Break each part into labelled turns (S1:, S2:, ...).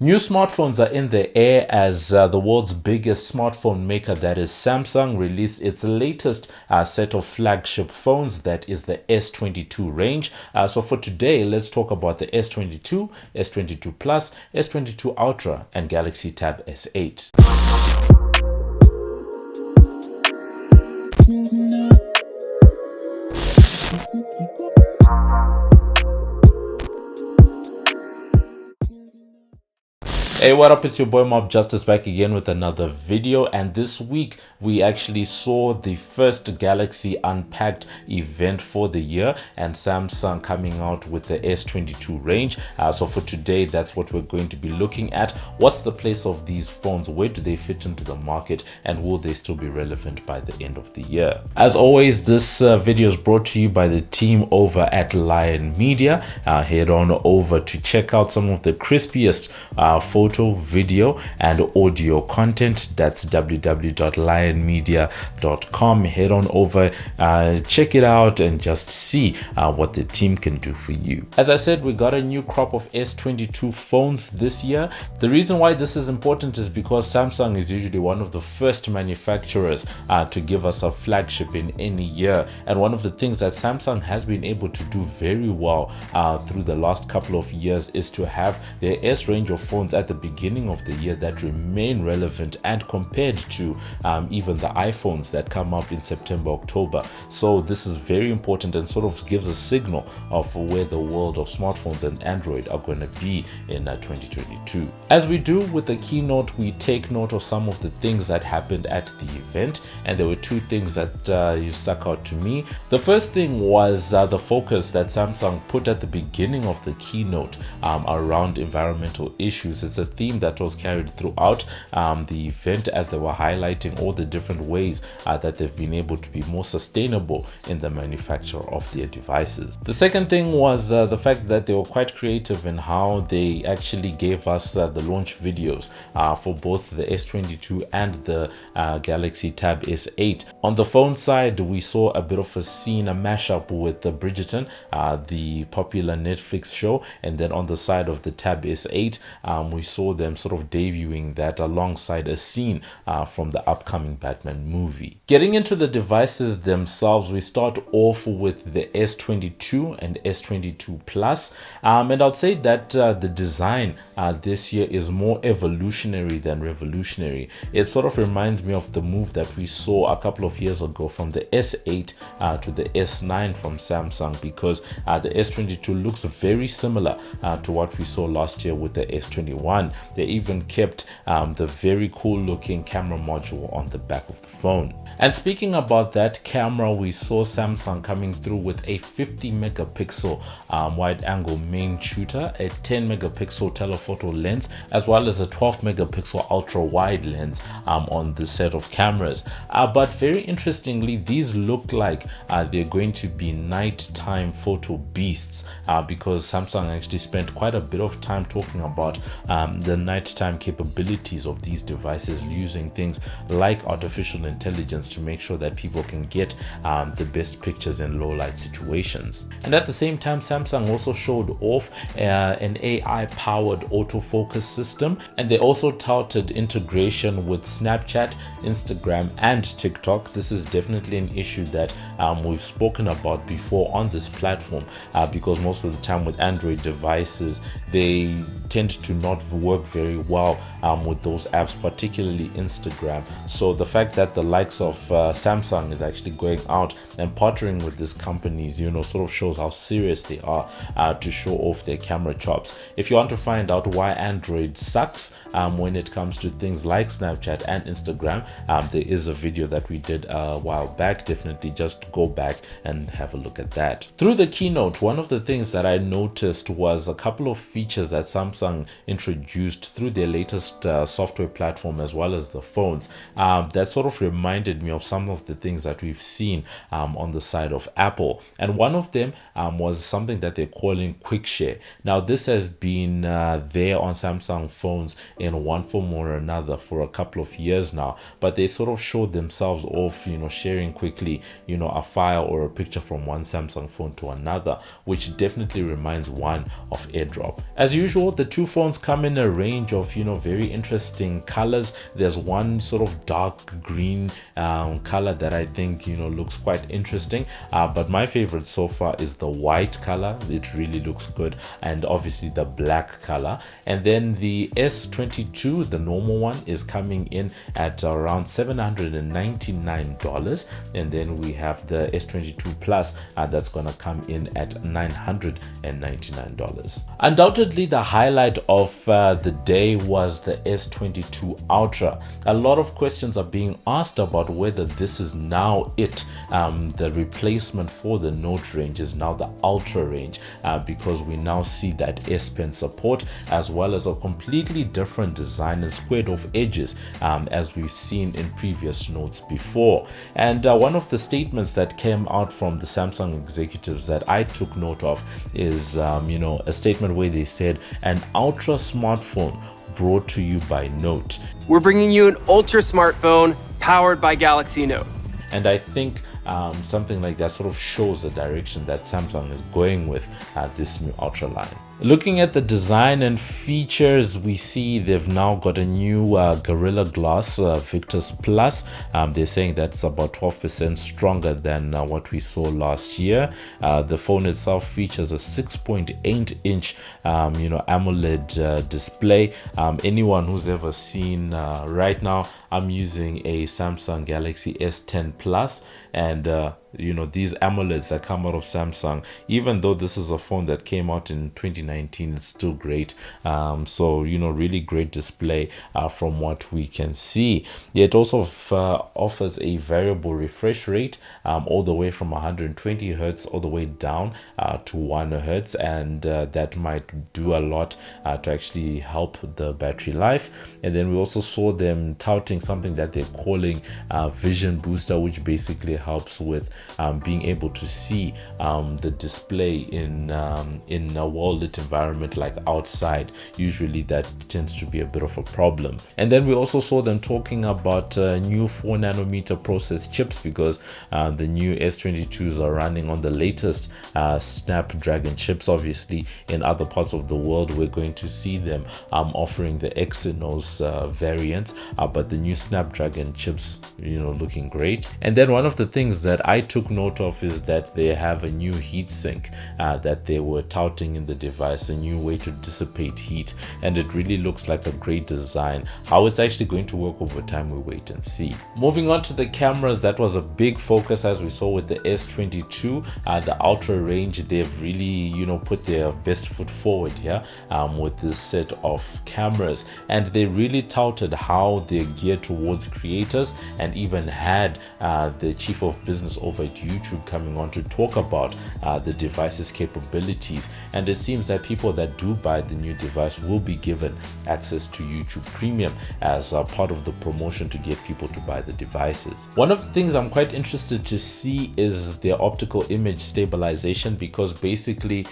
S1: New smartphones are in the air as the world's biggest smartphone maker, that is Samsung, released its latest set of flagship phones, that is the S22 range. So for today, let's talk about the S22, S22 Plus, S22 Ultra, and Galaxy Tab S8. Hey, what up? It's your boy MobbJustice back again with another video, and this week we actually saw the first Galaxy Unpacked event for the year and Samsung coming out with the S22 range. So for today, that's what we're going to be looking at. What's the place of these phones? Where do they fit into the market, and will they still be relevant by the end of the year? As always, this video is brought to you by the team over at Lion Media. Head on over to check out some of the crispiest photo, video, and audio content. That's www.lionmedia.com. Head on over, check it out, and just see what the team can do for you. As I said, we got a new crop of S22 phones this year. The reason why this is important is because Samsung is usually one of the first manufacturers to give us a flagship in any year, and one of the things that Samsung has been able to do very well through the last couple of years is to have their S range of phones at the beginning of the year that remain relevant and compared to even the iPhones that come up in September, October. So this is very important and sort of gives a signal of where the world of smartphones and Android are going to be in 2022. As we do with the keynote, we take note of some of the things that happened at the event, and there were two things that stuck out to me. The first thing was the focus that Samsung put at the beginning of the keynote around environmental issues. It's a theme that was carried throughout the event, as they were highlighting all the different ways that they've been able to be more sustainable in the manufacture of their devices. The second thing was the fact that they were quite creative in how they actually gave us the launch videos for both the S22 and the Galaxy Tab S8. On the phone side, we saw a bit of a scene, a mashup with Bridgerton, the popular Netflix show, and then on the side of the Tab S8, we saw them sort of debuting that alongside a scene from the upcoming Batman movie. Getting into the devices themselves, we start off with the S22 and S22 Plus, and I'd say that the design this year is more evolutionary than revolutionary. It sort of reminds me of the move that we saw a couple of years ago from the S8 to the S9 from Samsung, because the S22 looks very similar to what we saw last year with the S21. They even kept the very cool looking camera module on the back of the phone. And speaking about that camera, we saw Samsung coming through with a 50 megapixel wide angle main shooter, a 10 megapixel telephoto lens, as well as a 12 megapixel ultra wide lens on the set of cameras. But very interestingly, these look like they're going to be nighttime photo beasts, because Samsung actually spent quite a bit of time talking about the nighttime capabilities of these devices, using things like artificial intelligence to make sure that people can get the best pictures in low light situations. And at the same time, Samsung also showed off an AI powered autofocus system, and they also touted integration with Snapchat, Instagram, and TikTok. This is definitely an issue that we've spoken about before on this platform, because most of the time with Android devices, they tend to not work very well with those apps, particularly Instagram. So the fact that the likes of Samsung is actually going out and partnering with these companies, sort of shows how serious they are to show off their camera chops. If you want to find out why Android sucks when it comes to things like Snapchat and Instagram, there is a video that we did a while back. Definitely just go back and have a look at that. Through the keynote, one of the things that I noticed was a couple of features that Samsung introduced through their latest software platform, as well as the phones, that sort of reminded me of some of the things that we've seen on the side of Apple. And one of them was something that they're calling Quick Share. Now, this has been there on Samsung phones in one form or another for a couple of years now, but they sort of showed themselves off, sharing quickly, a file or a picture from one Samsung phone to another, which definitely reminds one of AirDrop. As usual, the two phones come in a range of very interesting colors. There's one sort of dark green color that I think looks quite interesting, but my favorite so far is the white color. It really looks good, and obviously the black color. And then the S22, the normal one, is coming in at around $799, and then we have the S22 Plus that's gonna come in at $999. Undoubtedly, the highlight of the day was the S22 Ultra. A lot of questions are being asked about whether this is now it. The replacement for the Note range is now the Ultra range, because we now see that S Pen support, as well as a completely different design and squared off edges, as we've seen in previous Notes before. And one of the statements that came out from the Samsung executives that I took note of is a statement where they said, an Ultra smartphone brought to you by Note.
S2: We're bringing you an ultra smartphone powered by Galaxy Note.
S1: And I think something like that sort of shows the direction that Samsung is going with this new Ultra line. Looking at the design and features, we see they've now got a new Gorilla Glass Victus Plus. They're saying that's about 12% stronger than what we saw last year. The phone itself features a 6.8-inch AMOLED display. Anyone who's ever seen, right now I'm using a Samsung Galaxy S10 Plus, and these AMOLEDs that come out of Samsung, even though this is a phone that came out in 2019, it's still great. So really great display from what we can see. It also offers a variable refresh rate, all the way from 120 hertz all the way down to 1 hertz, and that might do a lot to actually help the battery life. And then we also saw them touting something that they're calling Vision Booster, which basically helps with being able to see the display in a well-lit environment like outside. Usually that tends to be a bit of a problem. And then we also saw them talking about new 4nm process chips, because the new S22s are running on the latest Snapdragon chips. Obviously, in other parts of the world, we're going to see them offering the Exynos variants, but the new Snapdragon chips, looking great. And then one of the things that I took note of is that they have a new heat sink that they were touting in the device, a new way to dissipate heat, and it really looks like a great design. How it's actually going to work over time, we wait and see. Moving on to the cameras, that was a big focus, as we saw with the S22, the Ultra range. They've really put their best foot forward here with this set of cameras, and they really touted how they're geared towards creators, and even had the chief of business over at YouTube coming on to talk about the device's capabilities. And it seems that people that do buy the new device will be given access to YouTube Premium as part of the promotion to get people to buy the devices. One of the things I'm quite interested to see is their optical image stabilization, because basically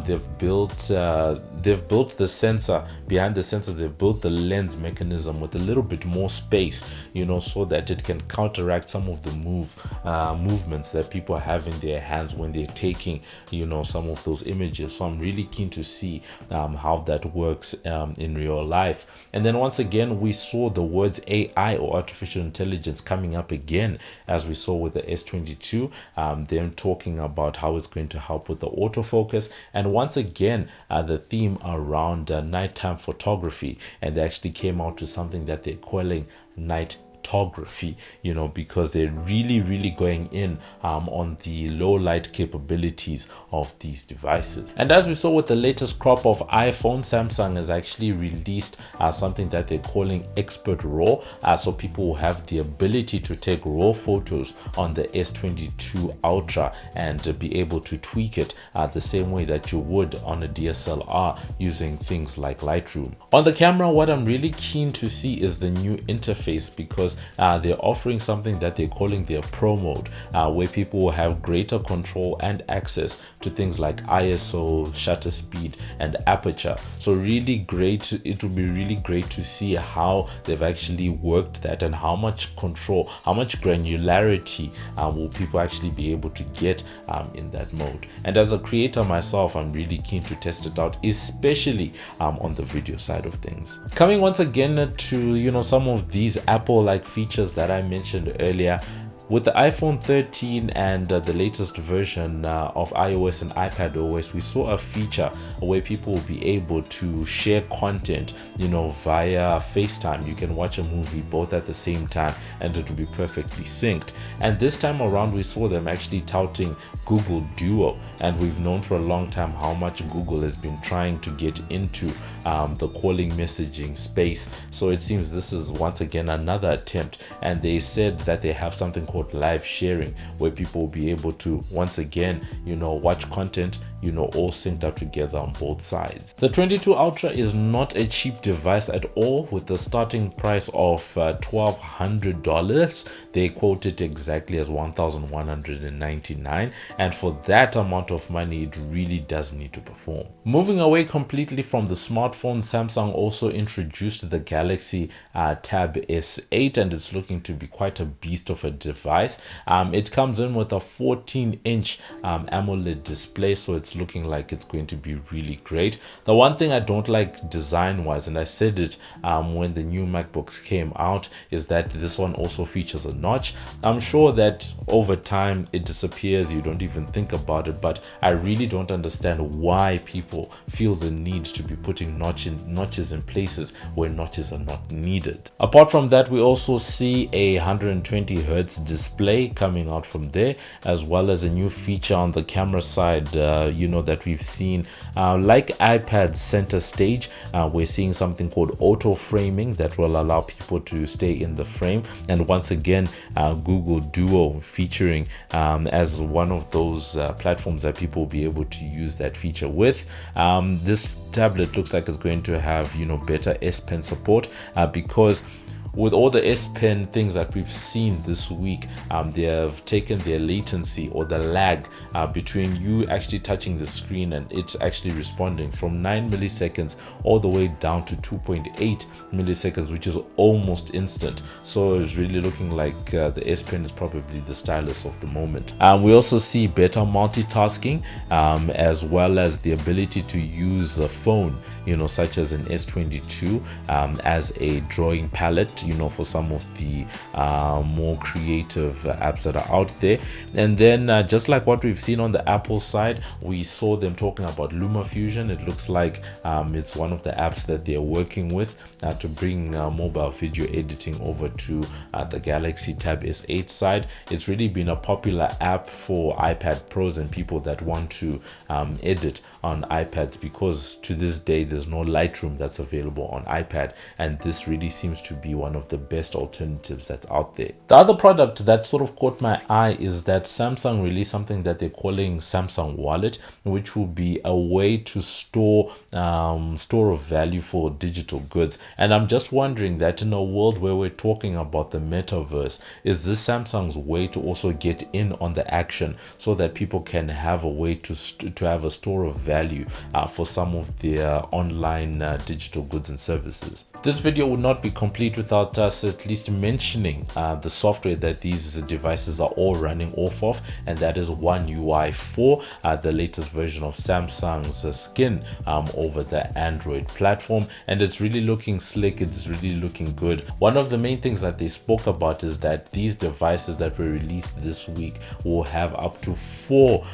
S1: they've built the sensor. Behind the sensor, they've built the lens mechanism with a little bit more space, so that it can counteract some of the movements that people have in their hands when they're taking some of those images. So I'm really keen to see how that works in real life. And then once again, we saw the words AI, or artificial intelligence, coming up again, as we saw with the S22, them talking about how it's going to help with the autofocus, and once again the theme around nighttime photography. And they actually came out to something that they're calling Nightography, because they're really going in on the low light capabilities of these devices. And as we saw with the latest crop of iPhone, Samsung has actually released something that they're calling Expert RAW, so people will have the ability to take raw photos on the S22 Ultra and be able to tweak it the same way that you would on a DSLR using things like Lightroom. On the camera, what I'm really keen to see is the new interface, because because they're offering something that they're calling their Pro mode, where people will have greater control and access to things like ISO, shutter speed, and aperture. So really great. It will be really great to see how they've actually worked that and how much control, how much granularity will people actually be able to get in that mode. And as a creator myself, I'm really keen to test it out, especially on the video side of things. Coming once again to some of these Apple-like features that I mentioned earlier. With the iPhone 13 and the latest version of iOS and iPadOS, we saw a feature where people will be able to share content, via FaceTime. You can watch a movie both at the same time and it will be perfectly synced. And this time around, we saw them actually touting Google Duo. And we've known for a long time how much Google has been trying to get into the calling messaging space. So it seems this is once again another attempt. And they said that they have something called live sharing, where people will be able to once again watch content all synced up together on both sides. The 22 Ultra is not a cheap device at all, with the starting price of $1,200. They quote it exactly as $1,199, and for that amount of money it really does need to perform. Moving away completely from the smartphone, Samsung also introduced the Galaxy Tab S8, and it's looking to be quite a beast of a device. It comes in with a 14-inch AMOLED display, so it's looking like it's going to be really great. The one thing I don't like design wise, and I said it when the new MacBooks came out, is that this one also features a notch. I'm sure that over time it disappears, you don't even think about it, but I really don't understand why people feel the need to be putting notches in places where notches are not needed. Apart from that, we also see a 120 Hertz display coming out from there, as well as a new feature on the camera side that we've seen like iPad's center stage. We're seeing something called auto framing that will allow people to stay in the frame, and once again Google Duo featuring as one of those platforms that people will be able to use that feature with. This tablet looks like it's going to have better S Pen support, because with all the S Pen things that we've seen this week, they have taken their latency or the lag between you actually touching the screen and it's actually responding from 9 milliseconds all the way down to 2.8 milliseconds, which is almost instant. So it's really looking like the S Pen is probably the stylus of the moment. We also see better multitasking, as well as the ability to use a phone, such as an S22 as a drawing palette, for some of the more creative apps that are out there. And then just like what we've seen on the Apple side, we saw them talking about LumaFusion. It looks like it's one of the apps that they're working with to bring mobile video editing over to the Galaxy Tab S8 side. It's really been a popular app for iPad Pros and people that want to edit on iPads, because to this day there's no Lightroom that's available on iPad, and this really seems to be one of the best alternatives that's out there. The other product that sort of caught my eye is that Samsung released something that they're calling Samsung Wallet, which will be a way to store of value for digital goods. And I'm just wondering that in a world where we're talking about the metaverse, is this Samsung's way to also get in on the action so that people can have a way to have a store of value for some of their online digital goods and services. This video would not be complete without us at least mentioning the software that these devices are all running off of, and that is One UI 4, the latest version of Samsung's skin over the Android platform, and it's really looking slick. It's really looking good. One of the main things that they spoke about is that these devices that were released this week will have up to 4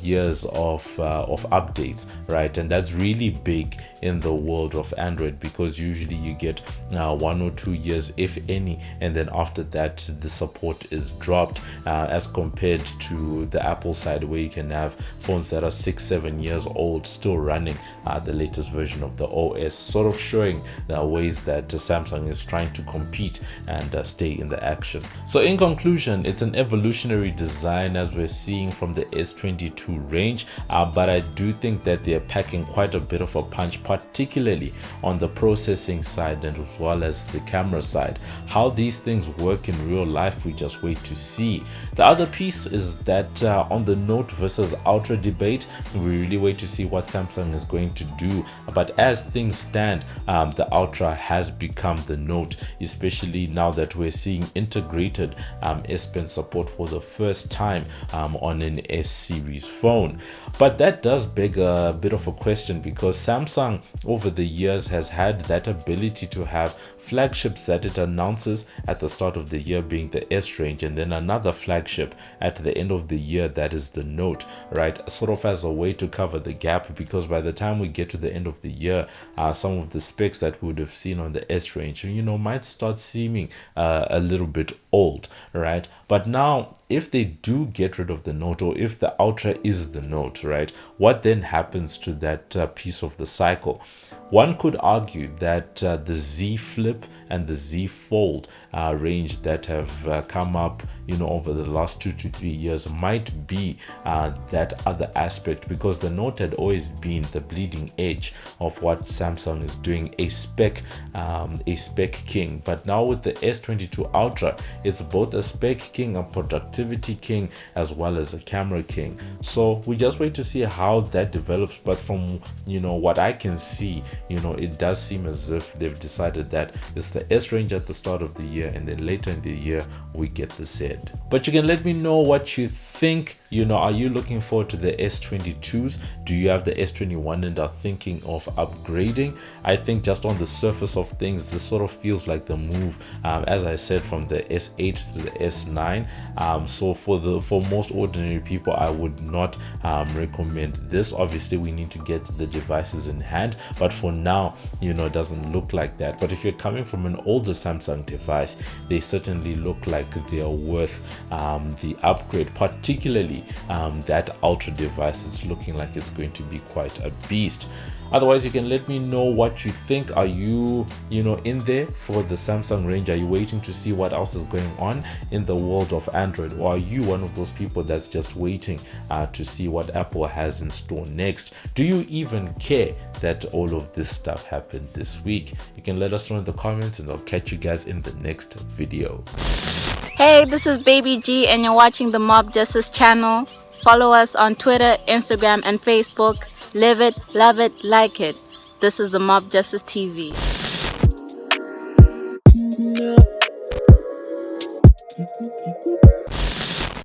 S1: years of updates, right? And that's really big in the world of Android, because usually you get 1 or 2 years, if any, and then after that the support is dropped, as compared to the Apple side, where you can have phones that are 6-7 years old still running the latest version of the OS, sort of showing the ways that Samsung is trying to compete and stay in the action. So in conclusion, it's an evolutionary design as we're seeing from the S22 range, but I do think that they're packing quite a bit of a punch, particularly on the processing side and as well as the camera side. How these things work in real life, we just wait to see. The other piece is that on the Note versus Ultra debate, we really wait to see what Samsung is going to do. But as things stand, the Ultra has become the Note, especially now that we're seeing integrated S Pen support for the first time on an S series phone. But that does beg a bit of a question, because Samsung over the years has had that ability to have flagships that it announces at the start of the year, being the S range, and then another flagship at the end of the year that is the Note, right? Sort of as a way to cover the gap, because by the time we get to the end of the year, some of the specs that we would have seen on the S range, might start seeming a little bit old, right? But now, if they do get rid of the Note, or if the Ultra is the Note, right, what then happens to that piece of the cycle? One could argue that the Z Flip and the Z Fold range that have come up, over the last 2 to 3 years might be that other aspect, because the Note had always been the bleeding edge of what Samsung is doing, a spec king. But now with the S22 Ultra, it's both a spec king, a productivity king, as well as a camera king. So we just wait to see how that develops. But from what I can see, it does seem as if they've decided that it's the S range at the start of the year, and then later in the year we get the Z. But you can let me know what you think. Are you looking forward to the S22s? Do you have the S21 and are thinking of upgrading? I think just on the surface of things, this sort of feels like the move, as I said, from the S8 to the S9. So for most ordinary people, I would not recommend this. Obviously, we need to get the devices in hand, but for now, it doesn't look like that. But if you're coming from an older Samsung device, they certainly look like they are worth the upgrade, particularly that Ultra device. It's looking like it's going to be quite a beast. Otherwise, you can let me know what you think. Are you in there for the Samsung range? Are you waiting to see what else is going on in the world of Android, or are you one of those people that's just waiting to see what Apple has in store next? Do you even care that all of this stuff happened this week? You can let us know in the comments, and I'll catch you guys in the next video.
S3: Hey, this is Baby G, and you're watching the MobbJustice channel. Follow us on Twitter, Instagram, and Facebook. Live it, love it, like it. This is the MobbJustice TV.